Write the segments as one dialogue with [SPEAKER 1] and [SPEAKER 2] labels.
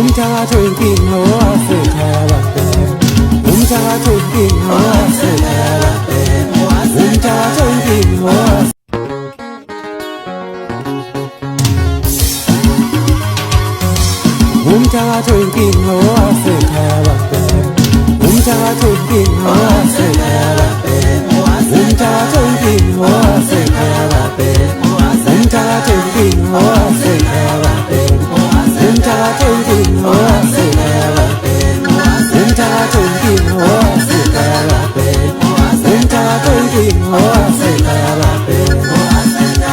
[SPEAKER 1] umtaka drinking owasekhalabe umtaka drinking owasekhalabe umtaka drinking owasekhalabe umtaka drinking owasekhalabe umtaka drinking owasekhalabe umtaka drinking owasekhalabe umtaka drinking owasekhalabe umtaka drinking owasekhalabe umtaka drinking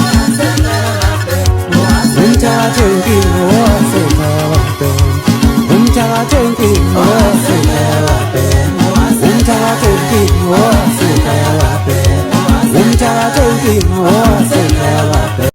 [SPEAKER 1] owasekhalabe umtaka drinking owasekhalabe umtaka drinking owasekhalabe umtaka drinking owasekhalabe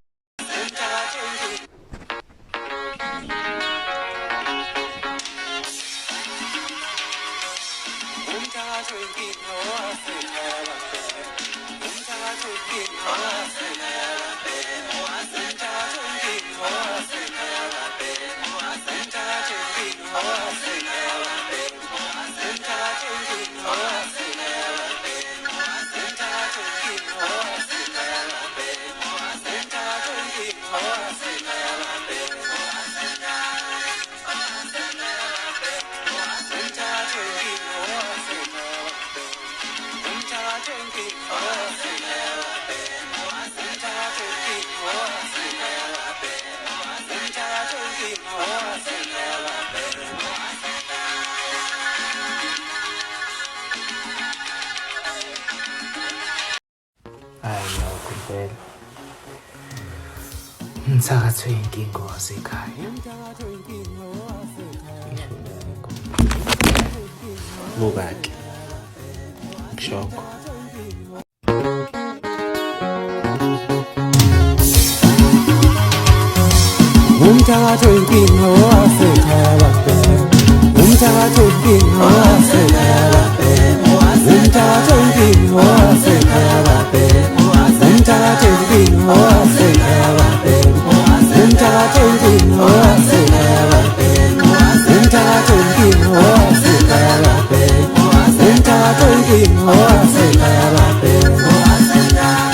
[SPEAKER 1] umtaka drinking owasekhalabe umtaka drinking owasekhalabe
[SPEAKER 2] umthakathwe inkinga wasekhaya buka-ke kushoko
[SPEAKER 1] umtaka drinking owasekhalabe umtaka drinking owasekhalabe umtaka drinking owasekhalabe umtaka drinking owasekhalabe umtaka drinking owasekhalabe umtaka drinking owasekhalabe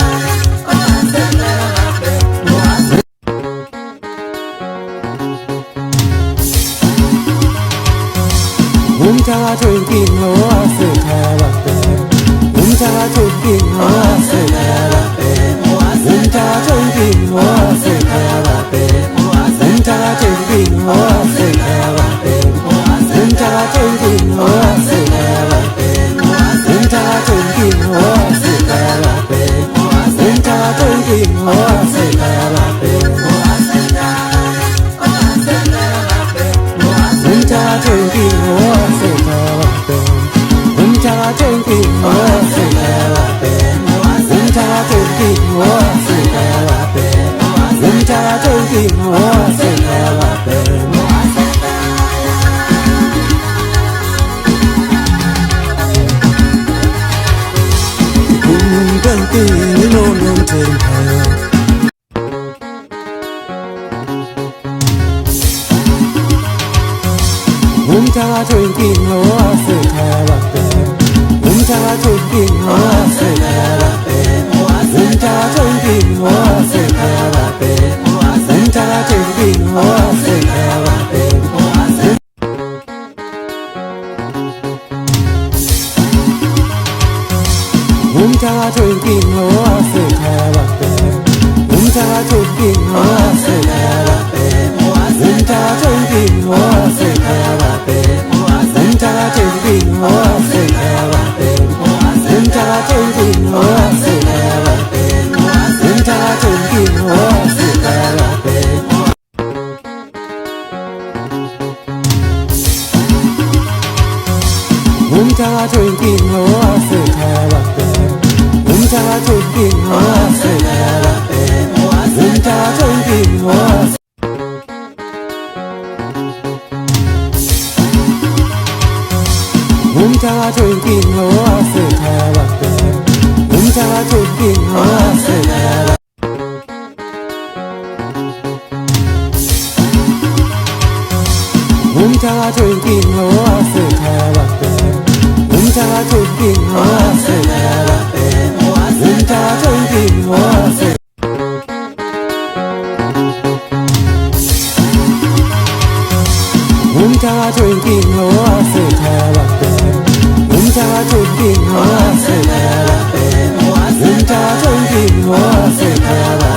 [SPEAKER 1] umtaka drinking owasekhalabe umtaka drinking owasekhalabe umtaka drinking owasekhalabe umtaka drinking owasekhalabe umtaka drinking owasekhalabe umtaka drinking owasekhalabe umtaka drinking owasekhalabe umtaka drinking owasekhalabe umtaka drinking owasekhalabe umtaka drinking owasekhalabe umtaka drinking owasekhalabe umtaka drinking owasekhalabe umtantino nomthemba umtaka drinking owasekhalabe umtaka drinking owasekhalabe umtaka drinking owasekhalabe umtaka drinking owasekhalabe umtaka drinking owasekhalabe umtaka drinking owasekhalabe umtaka drinking owasekhalabe umtaka drinking owasekhalabe umtaka drinking owasekhalabe umtaka drinking owasekhalabe umtaka drinking owasekhalabe umtaka drinking owasekhalabe umtaka drinking owasekhalabe umtaka drinking owasekhalabe umtaka drinking owasekhalabe umthatha inkingo wase umthatha inkingo wase khaba umthatha inkingo wase khaba umthatha inkingo wase khaba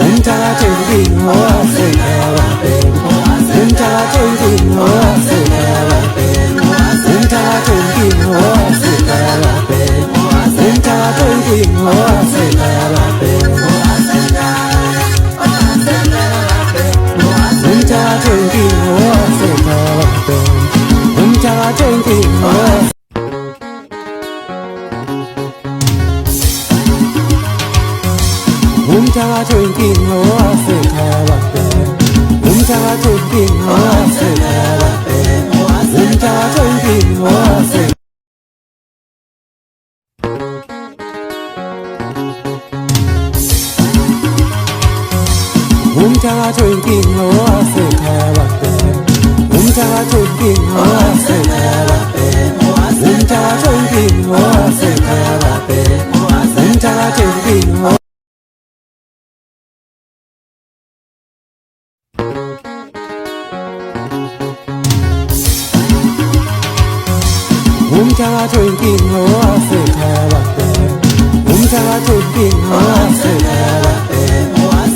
[SPEAKER 1] umthatha inkingo wase khaba umthatha inkingo wase khaba umthatha inkingo wase khaba umthatha inkingo wase khaba umthatha inkingo wase khaba umthatha inkingo wase umthatha inkingo wase khaba umthatha inkingo wase khaba umthatha inkingo wase umthatha inkingo wase khaba umthatha inkingo wase khaba umthatha inkingo wase khaba umthatha inkingo umthatha inkingo wase khaba umthatha inkingo wase khaba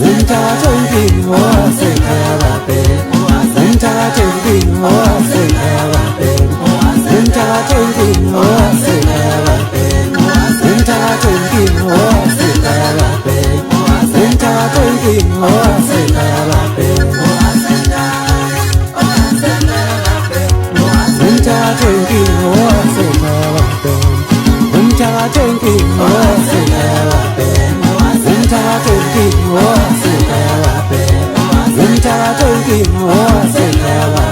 [SPEAKER 1] umthatha inkingo wase khaba umthatha inkingo wase khaba umthatha inkingo wase khaba umthatha inkingo wase khaba umthatha inkingo wase khaba umthatha inkingo wase khaba umthatha inkingo wase khaba umthatha inkingo wase khaba umthatha inkingo wase khaba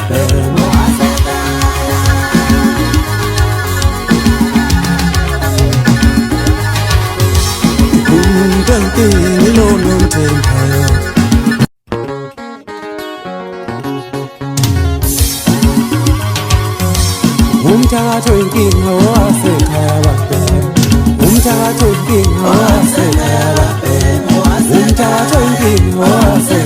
[SPEAKER 1] umtantini nonomthembayo umthatha inkingo wase khaba umthatha inkingo wase khaba umthatha inkingo wase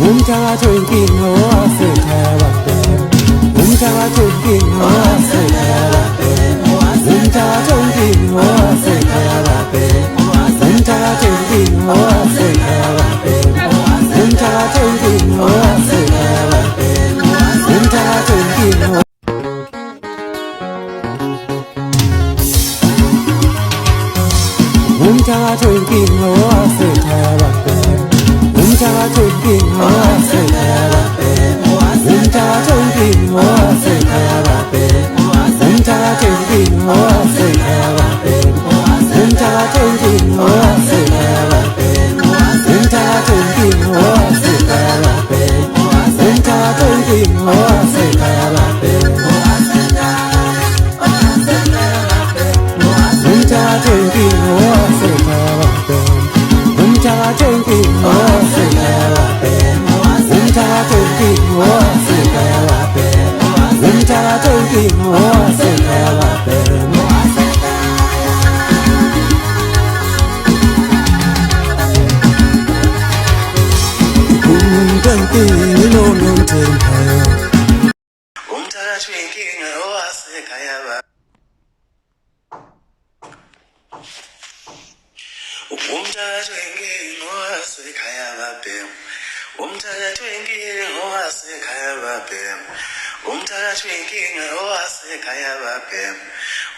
[SPEAKER 1] umthatha inkingo wase khaba umthatha inkingo wase khaba umthatha inkingo wase khaba umthatha inkingo wase khaba umthatha inkingo wase khaba umthatha inkingo umthatha inkingo wase khaba umthatha inkingo wase khaba umthatha inkingo wase khaba umthatha inkingo wase khaba umthatha inkingo wase khaba umthatha inkingo wase khaba umthatha inkingo wase khaba umthatha inkingo wase khaba umthatha inkingo wase khaba umthatha inkingo wase khaba umthatha inkingo wase khaba umtantini nonomthembayo
[SPEAKER 3] umthatha inkingo wase khaba umthatha inkingo wase khaba umthatha inkingo wase khaba umthatha inkingo wase khaba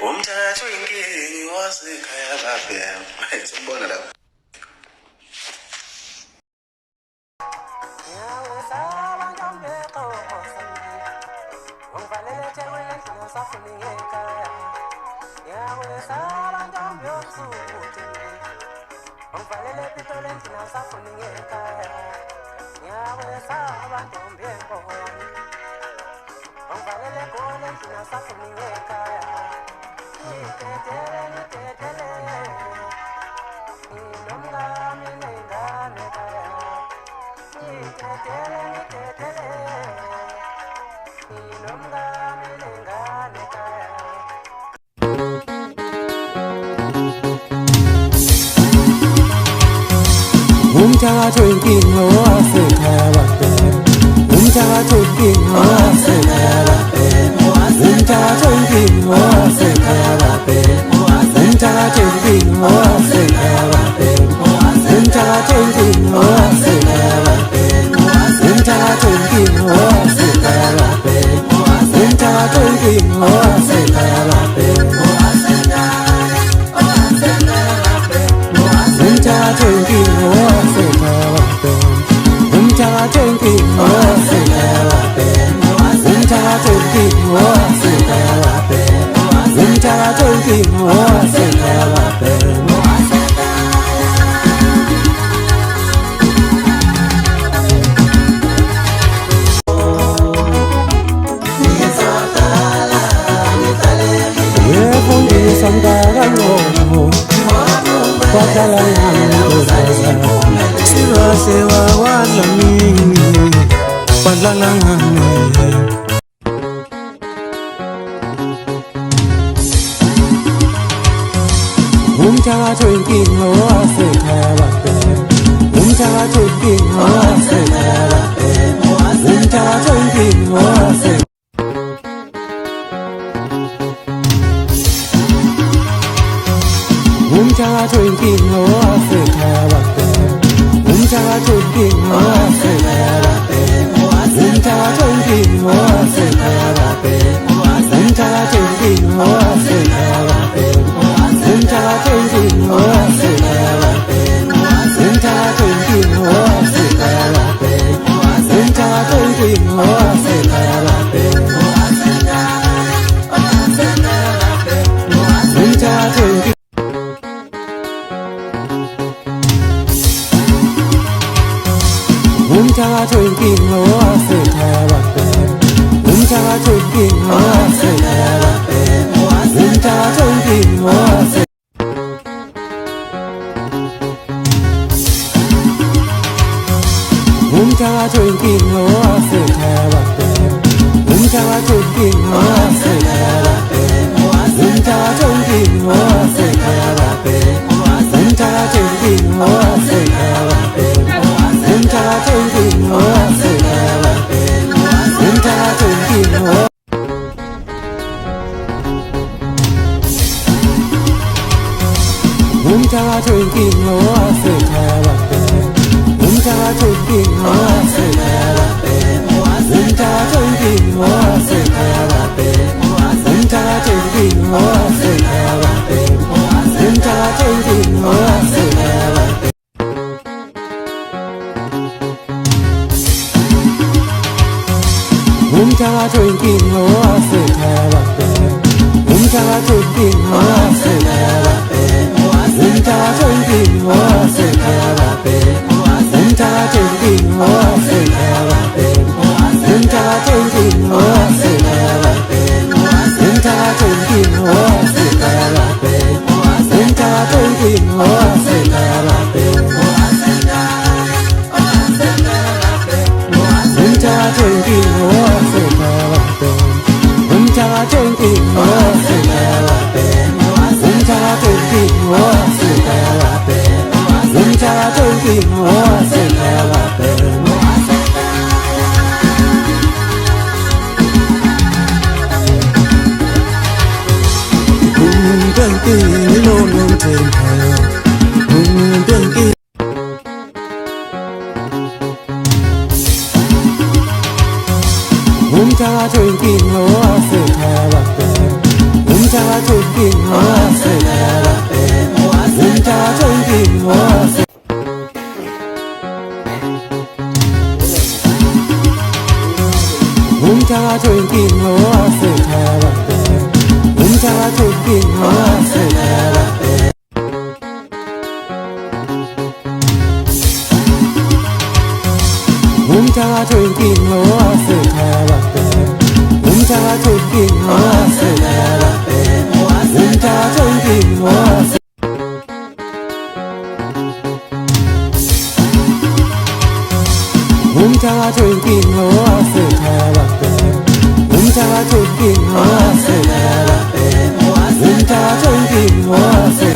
[SPEAKER 3] umthatha inkingo wase khaba sibona lapho
[SPEAKER 1] umthatha wenkinga wasekhaya babhema umthatha wenkinga wasekhaya babhema umthatha wenkinga wasekhaya babhema umthatha wenkinga wasekhaya babhema umthatha wenkinga wasekhaya babhema umthatha wenkinga wasekhaya babhema umthatha wenkinga wasekhaya babhema umthatha wenkinga wasekhaya babhema umthatha wenkinga wasekhaya babhema umthatha wenkinga wasekhaya babhema umthatha wenkinga wasekhaya babhema yebo ngisangaka ngomo wadlala ngami sibahle wawadla mini wadlala ngami umthatha wenkinga wasekhaya babhema umthatha wenkinga wasekhaya babhema umthatha wenkinga wasekhaya umthatha wenkinga wasekhaya babhema umthatha wenkinga wasekhaya babhema umthatha wenkinga wasekhaya babhema umthatha wenkinga wasekhaya babhema umthatha wenkinga wasekhaya babhema umthatha wenkinga wasekhaya babhema umthatha wenkinga wasekhaya babhema umthatha wenkinga umthatha wenkinga wasekhaya babhema umthatha wenkinga wasekhaya babhema umthatha wenkinga wasekhaya umthatha wenkinga wasekhaya babhema umthatha wenkinga wasekhaya babhema umthatha wenkinga wasekhaya babhema umthatha wenkinga wasekhaya babhema umthatha wenkinga wasekhaya babhema umthatha wenkinga umthatha wenkinga wasekhaya babhema umthatha wenkinga wasekhaya babhema umthatha wenkinga wasekhaya babhema umthatha wenkinga wasekhaya babhema umthatha wenkinga wasekhaya babhema umthatha wenkinga wasekhaya babhema umthatha wenkinga wasekhaya babhema umthatha wenkinga wasekhaya babhema umthatha wenkinga wasekhaya babhema umthatha wenkinga wasekhaya babhema umthatha wenkinga wasekhaya babhema umthatha wenkinga wasekhaya babhema umthatha wenkinga wasekhaya babhema umthatha wenkinga wasekhaya babhema umthatha wenkinga wasekhaya babhema umthatha wenkinga wasekhaya babhema umtantini lonomthembayo umtantini umthatha wenkinga wasekhaya babhema umthatha wenkinga wasekhaya babhema umthatha wenkinga wasekhaya umthatha wenkinga wasekhaya babhema umthatha wenkinga wasekhaya babhema umthatha wenkinga wasekhaya babhema umthatha wenkinga wasekhaya babhema umthatha wenkinga wasekhaya umthatha wenkinga wasekhaya babhema umthatha wenkinga wasekhaya babhema umthatha wenkinga wasekhaya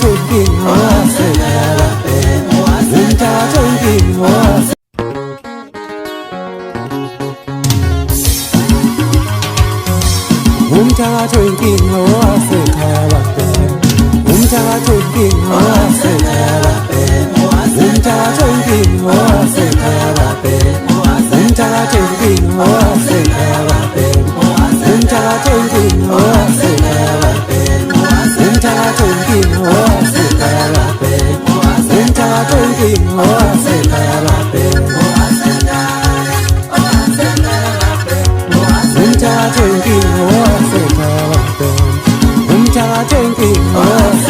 [SPEAKER 1] drinking horse, winter drinking horse. Winter drinking horse, winter drinking horse, winter drinking horse, winter drinking horse, winter drinking horse, winter drinking horse, winter drinking horse, winter drinking horse, winter drinking horse.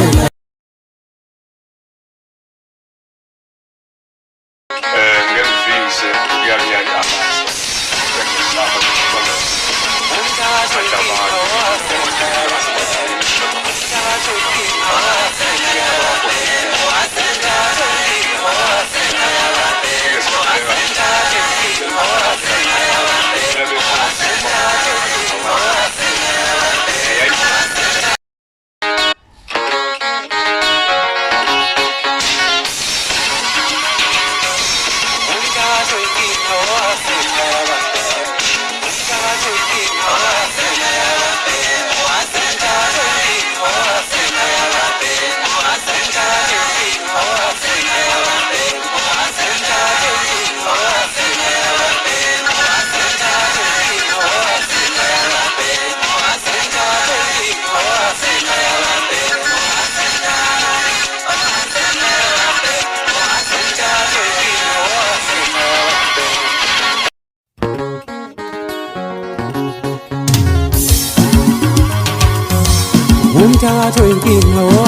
[SPEAKER 1] Winter drinking horse,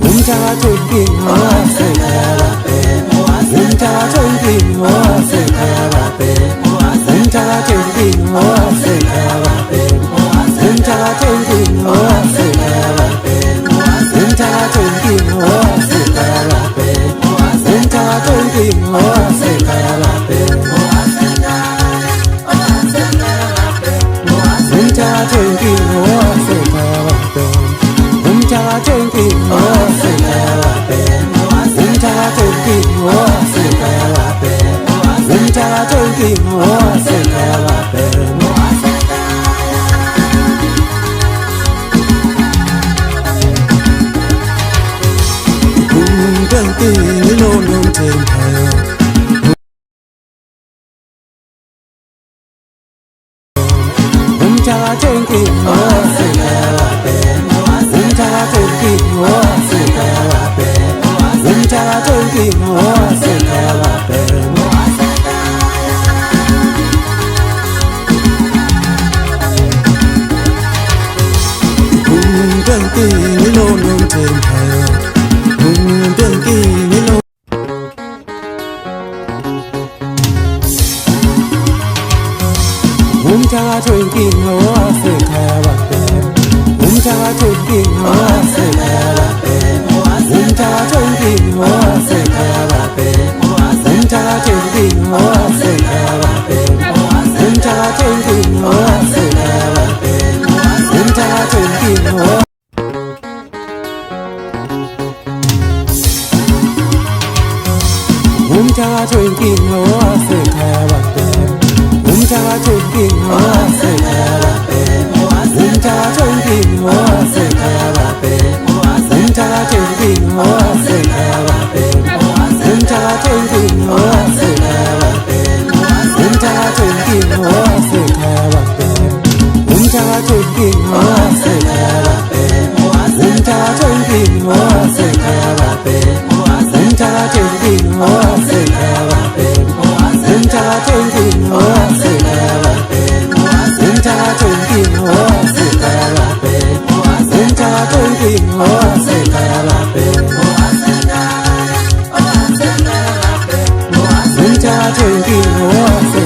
[SPEAKER 1] winter drinking horse, winter drinking horse, winter drinking horse, winter drinking horse, winter drinking horse, winter drinking horse, winter drinking horse, winter drinking horse, winter drinking horse, winter drinking horse, drinking no temper. Winter drinking horse, winter drinking horse, winter drinking horse, drinking no temper, drinking no. Winter drinking horse, winter drinking horse, winter drinking horse, winter drinking horse, winter drinking horse, winter drinking horse. Winter drinking horse, winter drinking horse, winter drinking horse, winter drinking horse, winter drinking horse, winter drinking horse, winter drinking horse, winter drinking horse, winter drinking horse, winter drinking horse, winter drinking horse, winter drinking horse, winter drinking horse.